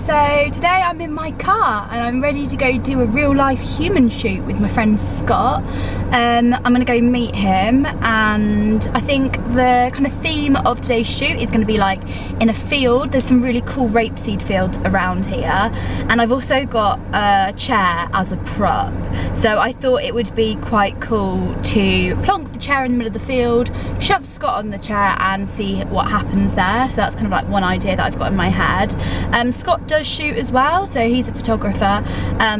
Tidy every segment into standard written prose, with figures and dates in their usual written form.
So today I'm in my car and I'm ready to go do a real life human shoot with my friend Scott. I'm gonna go meet him, and I think the kind of theme of today's shoot is gonna be like in a field. There's some really cool rapeseed fields around here, and I've also got a chair as a prop. So I thought it would be quite cool to plonk the chair in the middle of the field, shove Scott on the chair and see what happens there. So that's kind of like one idea that I've got in my head. Scott does shoot as well, so he's a photographer,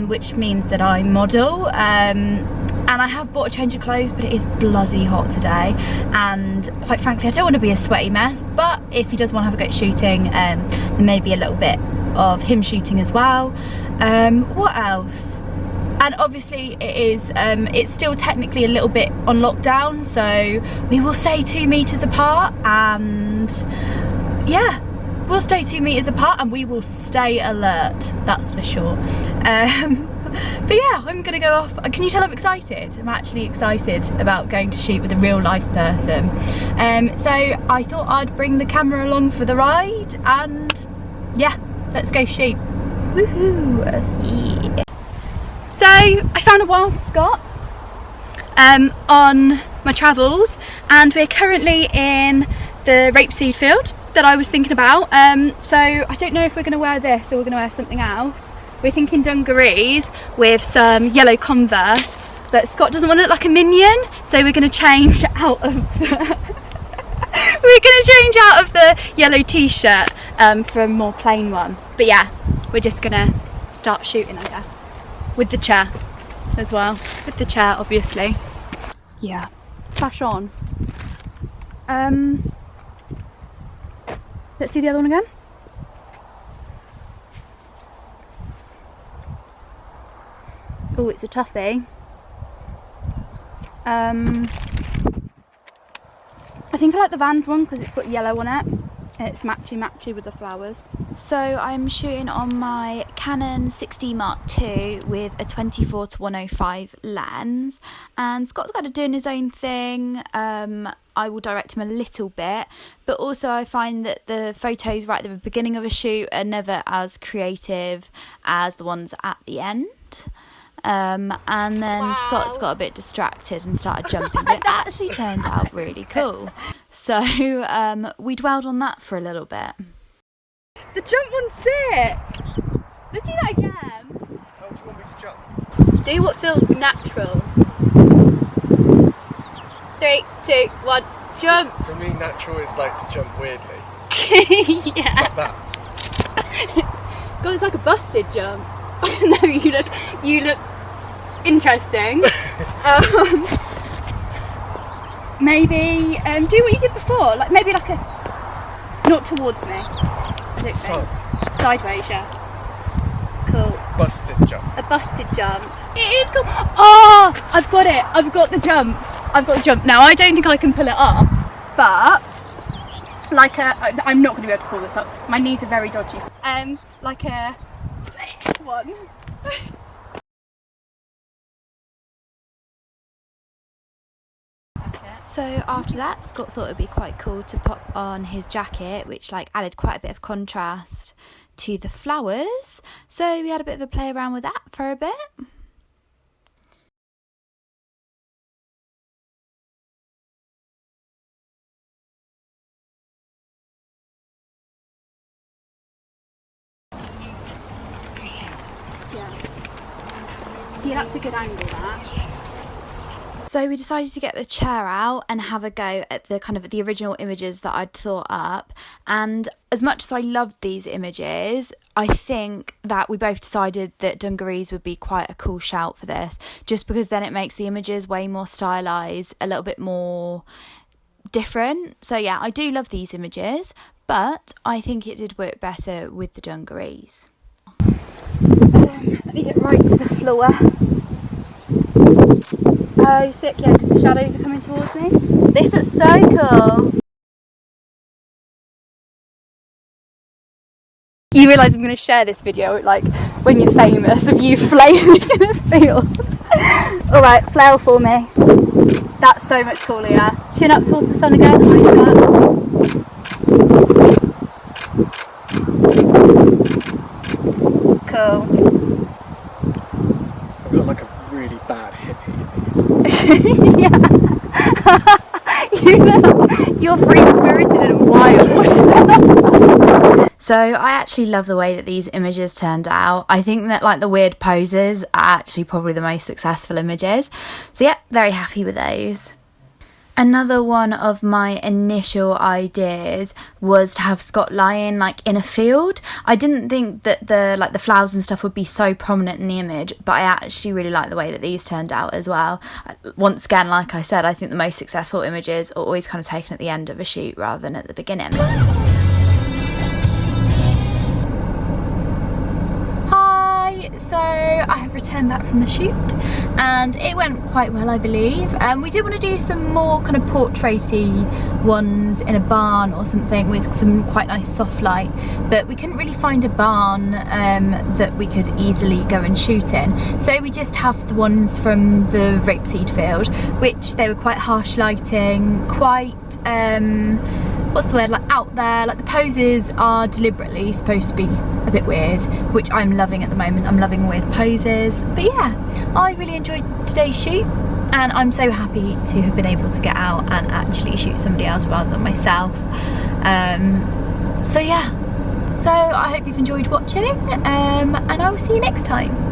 which means that I model. And I have bought a change of clothes, but it is bloody hot today, and quite frankly I don't want to be a sweaty mess. But if he does want to have a go at shooting, there may be a little bit of him shooting as well. What else? And obviously it is it's still technically a little bit on lockdown, so we will stay 2 meters apart, and yeah, we'll stay 2 meters apart and we will stay alert, that's for sure. But yeah, I'm gonna go off. Can you tell I'm excited? I'm actually excited about going to shoot with a real life person. So I thought I'd bring the camera along for the ride, and yeah, let's go shoot. Woohoo! Yeah. So I found a wild Scott on my travels, and we're currently in the rapeseed field that I was thinking about. So I don't know if we're going to wear this or we're going to wear something else. We're thinking dungarees with some yellow Converse, but Scott doesn't want to look like a minion, so we're going to change out of the yellow t-shirt for a more plain one. But yeah, we're just going to start shooting, I guess, with the chair as well. With the chair, obviously. Yeah. Flash on. Let's see the other one again. Oh, it's a toughie. I think I like the Vans one because it's got yellow on it. And it's matchy with the flowers. So I'm shooting on my Canon 6D Mark II with a 24-105 lens, and Scott's kind of doing his own thing. I will direct him a little bit, but also I find that the photos right at the beginning of a shoot are never as creative as the ones at the end. And then Scott's got a bit distracted and started jumping, but it actually turned out really cool. So we dwelled on that for a little bit. The jump one's sick! Let's do that again. How do you want me to jump? Do what feels natural. 3, 2, 1, jump! To me, natural is like to jump weirdly. Yeah. Like that. God, it's like a busted jump. No, you look interesting. Maybe do what you did before, like maybe like a, not towards me, I don't think. Sideways, yeah. Cool. Busted jump. A busted jump. It is cool. Oh, I've got it. I've got the jump. I've got the jump. Now I don't think I can pull it off, but like a, I'm not going to be able to pull this up. My knees are very dodgy. Like a one. So after that, Scott thought it'd be quite cool to pop on his jacket, which like added quite a bit of contrast to the flowers. So we had a bit of a play around with that for a bit. Yeah, that's a good angle, that. So we decided to get the chair out and have a go at the kind of the original images that I'd thought up. And as much as I loved these images, I think that we both decided that dungarees would be quite a cool shout for this, just because then it makes the images way more stylized, a little bit more different. So yeah, I do love these images, but I think it did work better with the dungarees. Let me get right to the floor. Oh, sick, yeah, because the shadows are coming towards me. This looks so cool. You realise I'm going to share this video, like, when you're famous, of you flaming in a field. Alright, flail for me. That's so much cooler, yeah. Chin up towards the sun again, eyes up. you now. You're free-spirited and wild. So I actually love the way that these images turned out. I think that like the weird poses are actually probably the most successful images. So yeah, very happy with those. Another one of my initial ideas was to have Scott lying like in a field. I didn't think that the flowers and stuff would be so prominent in the image, but I actually really like the way that these turned out as well. Once again, like I said, I think the most successful images are always kind of taken at the end of a shoot rather than at the beginning. So I have returned back from the shoot and it went quite well, I believe. We did want to do some more kind of portraity ones in a barn or something with some quite nice soft light, but we couldn't really find a barn that we could easily go and shoot in. So we just have the ones from the rapeseed field, which they were quite harsh lighting, quite what's the word, like out there. Like the poses are deliberately supposed to be a bit weird, which I'm loving at the moment. I'm loving weird poses. But yeah, I really enjoyed today's shoot and I'm so happy to have been able to get out and actually shoot somebody else rather than myself. So yeah, so I hope you've enjoyed watching and I will see you next time.